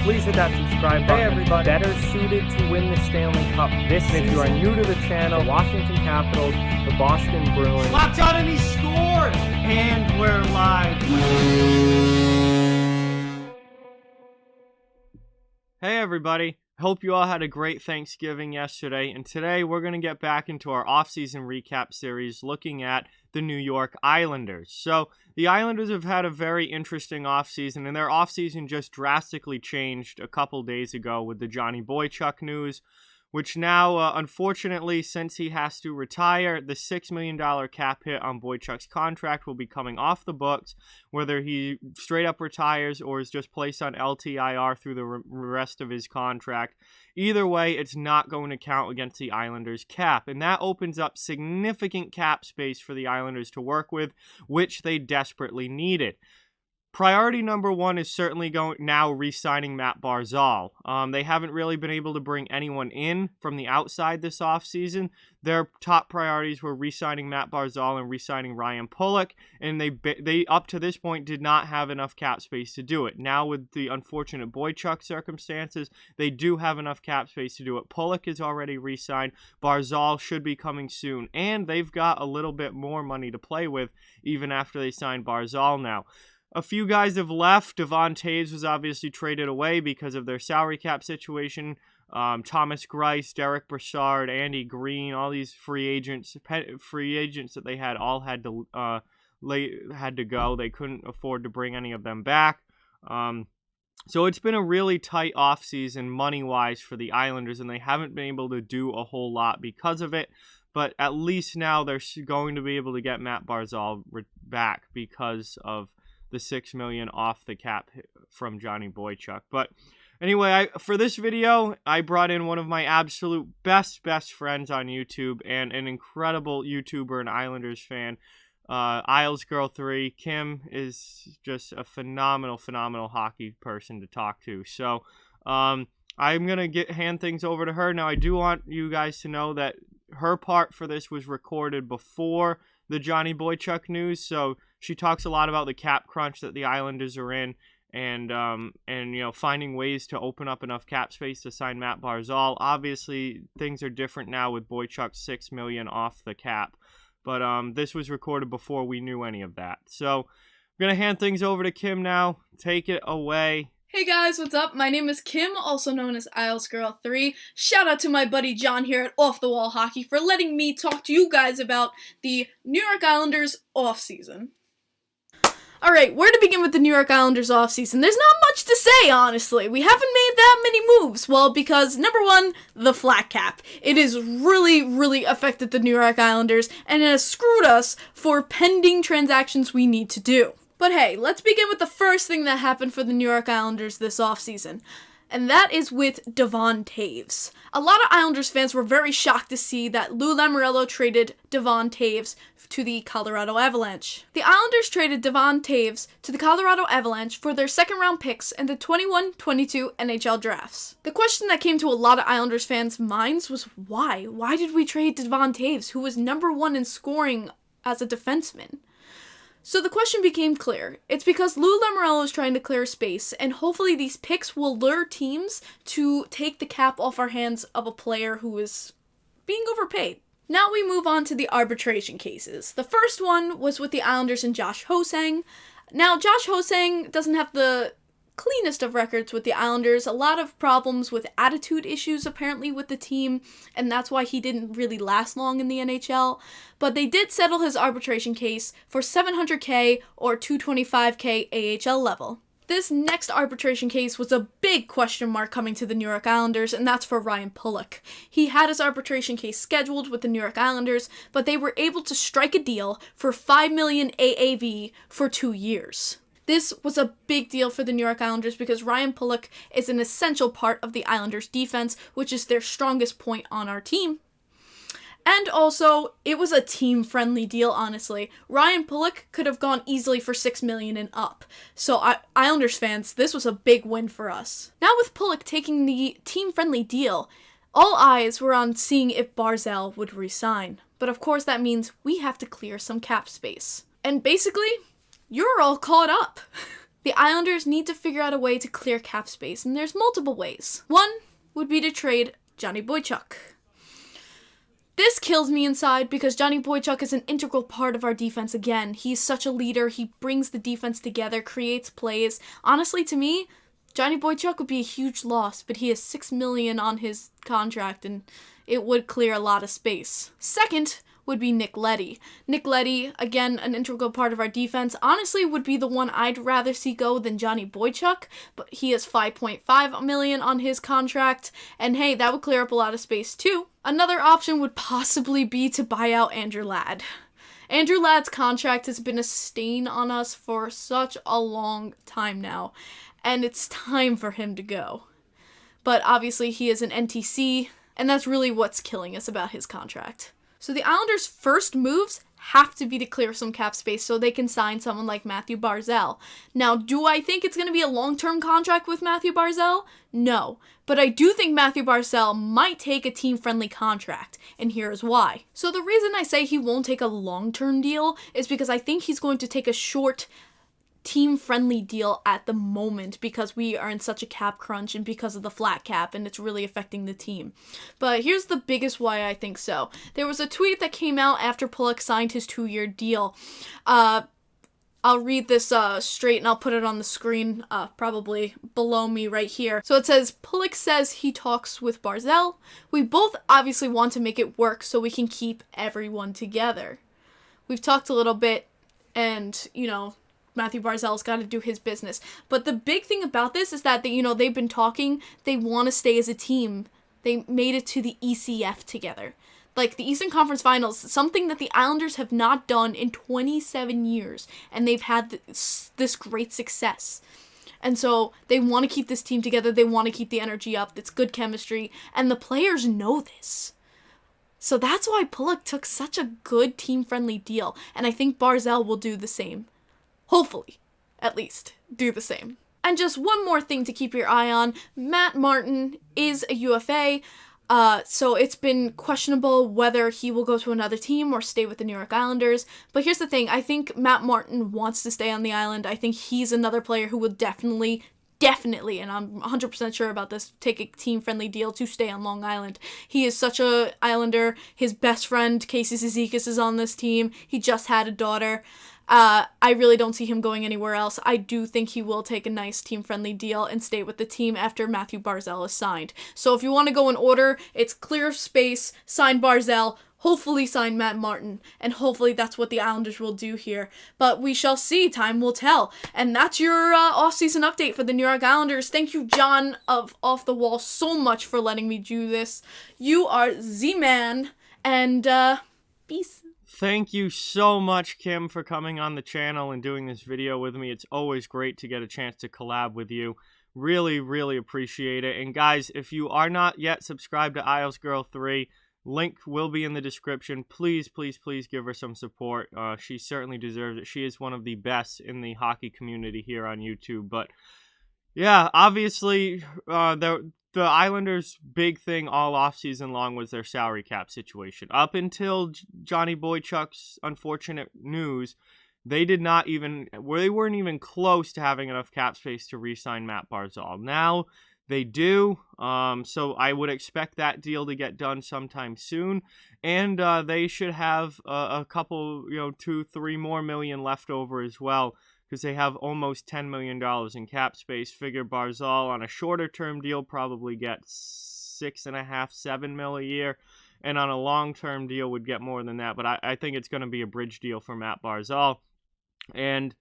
please hit that subscribe button. Hey everybody, better suited to win the Stanley Cup this season. If you are new to the channel, Washington Capitals, the Boston Bruins. Locked on and he scored! And we're live. Hey everybody, hope you all had a great Thanksgiving yesterday, and today we're going to get back into our off-season recap series looking at the New York Islanders. So, the Islanders have had a very interesting offseason, and their offseason just drastically changed a couple days ago with the Johnny Boychuk news, which now, unfortunately, since he has to retire, the $6 million cap hit on Boychuk's contract will be coming off the books, whether he straight up retires or is just placed on LTIR through the rest of his contract. Either way, it's not going to count against the Islanders' cap, and that opens up significant cap space for the Islanders to work with, which they desperately needed. Priority number one is certainly re-signing Matt Barzal. They haven't really been able to bring anyone in from the outside this offseason. Their top priorities were re-signing Matt Barzal and re-signing Ryan Pulock, and they up to this point did not have enough cap space to do it. Now with the unfortunate Boychuk circumstances, they do have enough cap space to do it. Pulock is already re-signed. Barzal should be coming soon, and they've got a little bit more money to play with even after they sign Barzal now. A few guys have left. Devon Toews was obviously traded away because of their salary cap situation. Thomas Greiss, Derek Brassard, Andy Green, all these free agents that they had all had to go. They couldn't afford to bring any of them back. So it's been a really tight offseason money-wise for the Islanders, and they haven't been able to do a whole lot because of it. But at least now they're going to be able to get Matt Barzal back because of the $6 million off the cap from Johnny Boychuk. But anyway, for this video, I brought in one of my absolute best friends on YouTube and an incredible YouTuber and Islanders fan, Isles Girl 3. Kim is just a phenomenal hockey person to talk to. So I'm going to hand things over to her. Now, I do want you guys to know that her part for this was recorded before the Johnny Boychuk news, so she talks a lot about the cap crunch that the Islanders are in, and you know, finding ways to open up enough cap space to sign Matt Barzal. Obviously, things are different now with Boychuk's $6 million off the cap, but this was recorded before we knew any of that. So I'm gonna hand things over to Kim now. Take it away. Hey guys, what's up? My name is Kim, also known as Isles Girl 3. Shout out to my buddy John here at Off the Wall Hockey for letting me talk to you guys about the New York Islanders offseason. Alright, where to begin with the New York Islanders offseason? There's not much to say, honestly. We haven't made that many moves. Well, because, number one, the flat cap. It has really affected the New York Islanders, and it has screwed us for pending transactions we need to do. But hey, let's begin with the first thing that happened for the New York Islanders this offseason, and that is with Devon Toews. A lot of Islanders fans were very shocked to see that Lou Lamoriello traded Devon Toews to the Colorado Avalanche. The Islanders traded Devon Toews to the Colorado Avalanche for their second-round picks in the 21-22 NHL drafts. The question that came to a lot of Islanders fans' minds was why? Why did we trade Devon Toews, who was number one in scoring as a defenseman? So the question became clear. It's because Lou Lamoriello is trying to clear space, and hopefully these picks will lure teams to take the cap off our hands of a player who is being overpaid. Now we move on to the arbitration cases. The first one was with the Islanders and Josh Ho-Sang. Now, Josh Ho-Sang doesn't have the cleanest of records with the Islanders, a lot of problems with attitude issues apparently with the team, and that's why he didn't really last long in the NHL, but they did settle his arbitration case for $700K or $225K AHL level. This next arbitration case was a big question mark coming to the New York Islanders, and that's for Ryan Pulock. He had his arbitration case scheduled with the New York Islanders, but they were able to strike a deal for $5 million AAV for 2 years. This was a big deal for the New York Islanders because Ryan Pulock is an essential part of the Islanders' defense, which is their strongest point on our team. And also, it was a team-friendly deal, honestly. Ryan Pulock could have gone easily for $6 million and up. So, Islanders fans, this was a big win for us. Now with Pulock taking the team-friendly deal, all eyes were on seeing if Barzal would resign. But of course that means we have to clear some cap space. And basically, you're all caught up. the Islanders need to figure out a way to clear cap space, and there's multiple ways. One would be to trade Johnny Boychuk. This kills me inside because Johnny Boychuk is an integral part of our defense again. He's such a leader. He brings the defense together, creates plays. Honestly, to me, Johnny Boychuk would be a huge loss, but he has $6 million on his contract, and it would clear a lot of space. Second would be Nick Letty. Nick Letty, again, an integral part of our defense, honestly would be the one I'd rather see go than Johnny Boychuk, but he has $5.5 million on his contract, and hey, that would clear up a lot of space too. Another option would possibly be to buy out Andrew Ladd. Andrew Ladd's contract has been a stain on us for such a long time now, and it's time for him to go. But obviously he is an NTC, and that's really what's killing us about his contract. So the Islanders' first moves have to be to clear some cap space so they can sign someone like Matthew Barzal. Now, do I think it's going to be a long-term contract with Matthew Barzal? No. But I do think Matthew Barzal might take a team-friendly contract, and here's why. So the reason I say he won't take a long-term deal is because I think he's going to take a short team-friendly deal at the moment because we are in such a cap crunch and because of the flat cap, and it's really affecting the team. But here's the biggest why I think so. There was a tweet that came out after Pulock signed his 2-year deal. I'll read this straight and I'll put it on the screen, probably below me right here. So it says, Pulock says he talks with Barzal. We both obviously want to make it work so we can keep everyone together. We've talked a little bit, and, Matthew Barzal's got to do his business. But the big thing about this is that, they've been talking. They want to stay as a team. They made it to the ECF together. Like, the Eastern Conference Finals, something that the Islanders have not done in 27 years. And they've had this great success. And so they want to keep this team together. They want to keep the energy up. It's good chemistry. And the players know this. So that's why Pulock took such a good team-friendly deal. And I think Barzal will do the same. Hopefully, at least, do the same. And just one more thing to keep your eye on. Matt Martin is a UFA, so it's been questionable whether he will go to another team or stay with the New York Islanders. But here's the thing. I think Matt Martin wants to stay on the island. I think he's another player who will definitely, and I'm 100% sure about this, take a team-friendly deal to stay on Long Island. He is such a Islander. His best friend, Casey Cizikas, is on this team. He just had a daughter. I really don't see him going anywhere else. I do think he will take a nice team-friendly deal and stay with the team after Matthew Barzal is signed. So if you want to go in order, it's clear space, sign Barzal, hopefully sign Matt Martin, and hopefully that's what the Islanders will do here. But we shall see. Time will tell. And that's your off-season update for the New York Islanders. Thank you, John of Off the Wall, so much for letting me do this. You are Z-Man, and peace. Thank you so much, Kim, for coming on the channel and doing this video with me. It's always great to get a chance to collab with you. Really, really appreciate it. And guys, if you are not yet subscribed to Isles Girl 3, link will be in the description. Please, please, please give her some support. She certainly deserves it. She is one of the best in the hockey community here on YouTube. But yeah, obviously, the Islanders' big thing all offseason long was their salary cap situation. Up until Johnny Boychuk's unfortunate news, they weren't even close to having enough cap space to re-sign Matt Barzal. Now they do, so I would expect that deal to get done sometime soon, and they should have a couple, $2-3 more million left over as well, because they have almost $10 million in cap space. Figure Barzal on a shorter-term deal probably gets $6.5-7 million a year, and on a long-term deal would get more than that. But I think it's going to be a bridge deal for Matt Barzal, and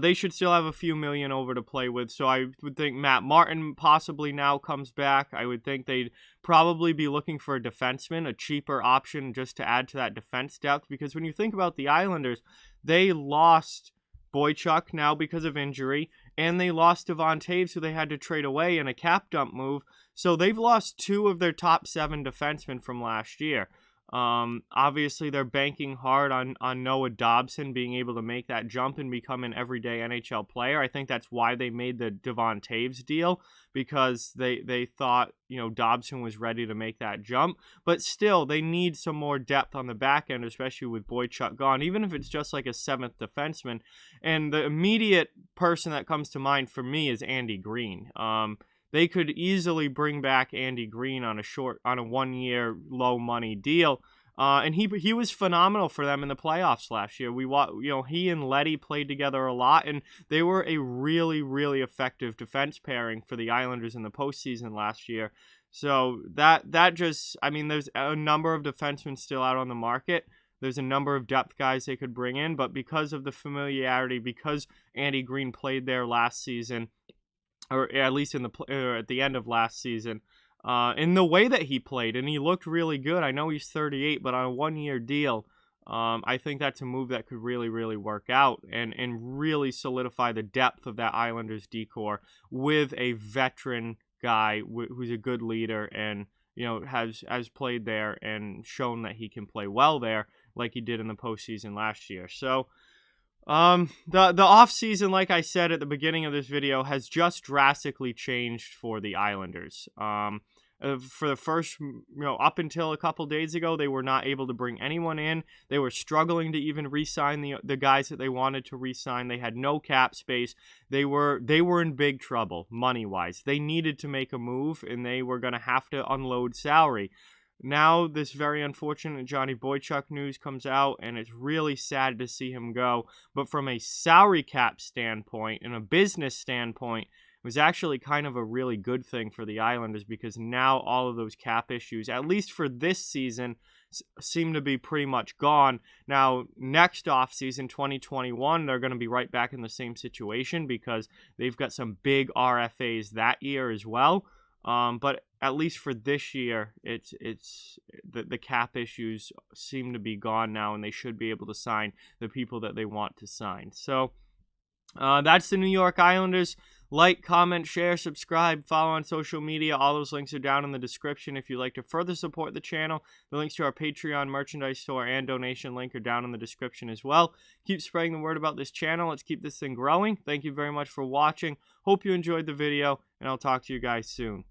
they should still have a few million over to play with. So I would think Matt Martin possibly now comes back. I would think they'd probably be looking for a defenseman, a cheaper option just to add to that defense depth, because when you think about the Islanders, they lost Boychuk now because of injury, and they lost Devon Taves, who they had to trade away in a cap dump move. So they've lost 2 of their top 7 defensemen from last year. Obviously, they're banking hard on Noah Dobson being able to make that jump and become an everyday NHL player. I think that's why they made the Devon Taves deal, because they thought, Dobson was ready to make that jump. But still, they need some more depth on the back end, especially with Boychuk gone, even if it's just like a seventh defenseman. And the immediate person that comes to mind for me is Andy Green. They could easily bring back Andy Green on a 1-year low money deal. And he was phenomenal for them in the playoffs last year. He and Letty played together a lot, and they were a really, really effective defense pairing for the Islanders in the postseason last year. So there's a number of defensemen still out on the market. There's a number of depth guys they could bring in, but because of the familiarity, because Andy Green played there last season, or at least at the end of last season, in the way that he played, and he looked really good. I know he's 38, but on a 1-year deal, I think that's a move that could really, really work out and really solidify the depth of that Islanders decor with a veteran guy who's a good leader and has played there and shown that he can play well there, like he did in the postseason last year. So. The off season, like I said at the beginning of this video, has just drastically changed for the Islanders. For the first, up until a couple days ago, they were not able to bring anyone in. They were struggling to even re-sign the guys that they wanted to re-sign. They had no cap space. They were in big trouble money-wise. They needed to make a move, and they were going to have to unload salary. Now, this very unfortunate Johnny Boychuk news comes out, and it's really sad to see him go. But from a salary cap standpoint and a business standpoint, it was actually kind of a really good thing for the Islanders, because now all of those cap issues, at least for this season, seem to be pretty much gone. Now, next offseason, 2021, they're going to be right back in the same situation because they've got some big RFAs that year as well. But at least for this year, it's the cap issues seem to be gone now, and they should be able to sign the people that they want to sign. So that's the New York Islanders. Like, comment, share, subscribe, follow on social media. All those links are down in the description. If you'd like to further support the channel, the links to our Patreon merchandise store and donation link are down in the description as well. Keep spreading the word about this channel. Let's keep this thing growing. Thank you very much for watching. Hope you enjoyed the video, and I'll talk to you guys soon.